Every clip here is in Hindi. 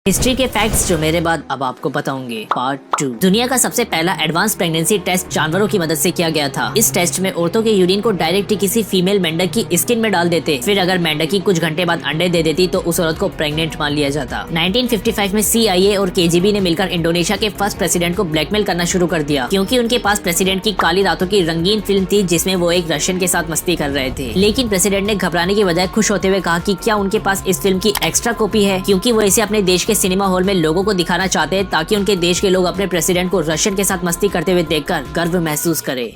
हिस्ट्री के फैक्ट्स जो मेरे बाद अब आपको बताऊंगे। पार्ट 2। दुनिया का सबसे पहला एडवांस प्रेगनेंसी टेस्ट जानवरों की मदद से किया गया था। इस टेस्ट में औरतों के यूरिन को डायरेक्ट किसी फीमेल मेंढक की स्किन में डाल देते, फिर अगर मेंढकी कुछ घंटे बाद अंडे दे देती तो उस औरत को प्रेग्नेंट मान लिया जाता। 1955 में CIA और KGB ने मिलकर इंडोनेशिया के फर्स्ट प्रेसिडेंट को ब्लैकमेल करना शुरू कर दिया, क्योंकि उनके पास प्रेसिडेंट की काली रातों की रंगीन फिल्म थी जिसमें वो एक रशियन के साथ मस्ती कर रहे थे। लेकिन प्रेसिडेंट ने घबराने की बजाय खुश होते हुए कहा कि क्या उनके पास इस फिल्म की एक्स्ट्रा कॉपी है, क्योंकि वो इसे अपने देश के सिनेमा हॉल में लोगों को दिखाना चाहते हैं ताकि उनके देश के लोग अपने प्रेसिडेंट को रशियन के साथ मस्ती करते हुए देखकर गर्व महसूस करें।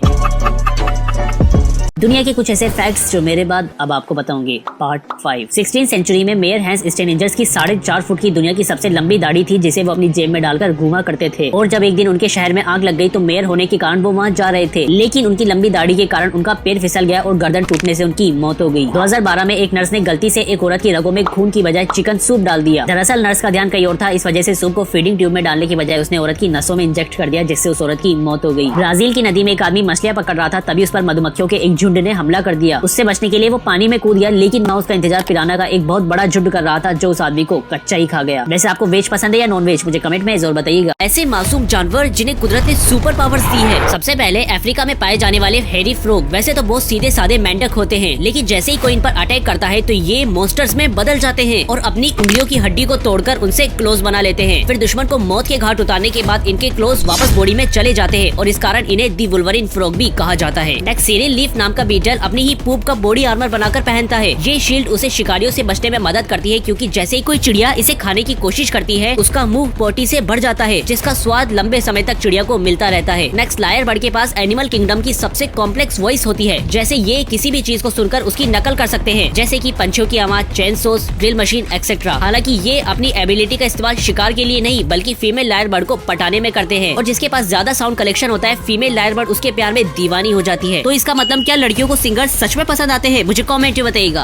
दुनिया के कुछ ऐसे फैक्ट्स जो मेरे बाद अब आपको बताऊंगी। पार्ट 5। 16वीं सेंचुरी में मेयर हैंस स्टेनिंजर्स की 4.5 फुट की दुनिया की सबसे लंबी दाढ़ी थी जिसे वो अपनी जेब में डालकर घूमा करते थे। और जब एक दिन उनके शहर में आग लग गई तो मेयर होने के कारण वो वहाँ जा रहे थे, लेकिन उनकी लंबी दाढ़ी के कारण उनका पैर फिसल गया और गर्दन टूटने से उनकी मौत हो गई। 2012 में एक नर्स ने गलती से एक औरत की रगों में खून की बजाय चिकन सूप डाल दिया। दरअसल नर्स का ध्यान कहीं और था, इस वजह से सूप को फीडिंग ट्यूब में डालने की बजाय उसने औरत की नसों में इंजेक्ट कर दिया, जिससे उस औरत की मौत हो गई। ब्राजील की नदी में एक आदमी मछलियां पकड़ रहा था, तभी उस पर मधुमक्खियों के एक झुंड ने हमला कर दिया। उससे बचने के लिए वो पानी में कूद गया, लेकिन वहाँ उसका इंतजार पिराना का एक बहुत बड़ा झुंड कर रहा था जो उस आदमी को कच्चा ही खा गया। वैसे आपको वेज पसंद है या नॉन वेज, मुझे कमेंट में जरूर बताइएगा। ऐसे मासूम जानवर जिन्हें कुदरत ने सुपर पावर्स दी है। सबसे पहले अफ्रीका में पाए जाने वाले हेरी फ्रॉग वैसे तो बहुत सीधे साधे मेंढक होते हैं, लेकिन जैसे ही कोई इन पर अटैक करता है तो ये मॉन्स्टर्स में बदल जाते हैं और अपनी उंगलियों की हड्डी को तोड़कर उनसे क्लोज बना लेते हैं। फिर दुश्मन को मौत के घाट उतारने के बाद इनके क्लोज वापस बॉडी में चले जाते हैं और इस कारण इन्हें दी वुल्वरिन फ्रॉग भी कहा जाता है। नेक्स्ट सीरियल लीफ नाम का बीटल अपनी ही पूप का बॉडी आर्मर बनाकर पहनता है। ये शील्ड उसे शिकारियों से बचने में मदद करती है, क्योंकि जैसे ही कोई चिड़िया इसे खाने की कोशिश करती है उसका मुंह पोटी से भर जाता है, जिसका स्वाद लंबे समय तक चिड़िया को मिलता रहता है। नेक्स्ट लायर बर्ड के पास एनिमल किंगडम की सबसे कॉम्प्लेक्स वॉइस होती है, जैसे ये किसी भी चीज को सुनकर उसकी नकल कर सकते हैं, जैसे कि पंछियों की आवाज, chain sauce, drill machine etcetera. हालांकि ये अपनी एबिलिटी का इस्तेमाल शिकार के लिए नहीं बल्कि फीमेल लायर बर्ड को पटाने में करते हैं, और जिसके पास ज्यादा साउंड कलेक्शन होता है फीमेल लायर बर्ड उसके प्यार में दीवानी हो जाती है। तो इसका मतलब क्या लड़कियों को सिंगर सच में पसंद आते हैं? मुझे कमेंट में बताइएगा।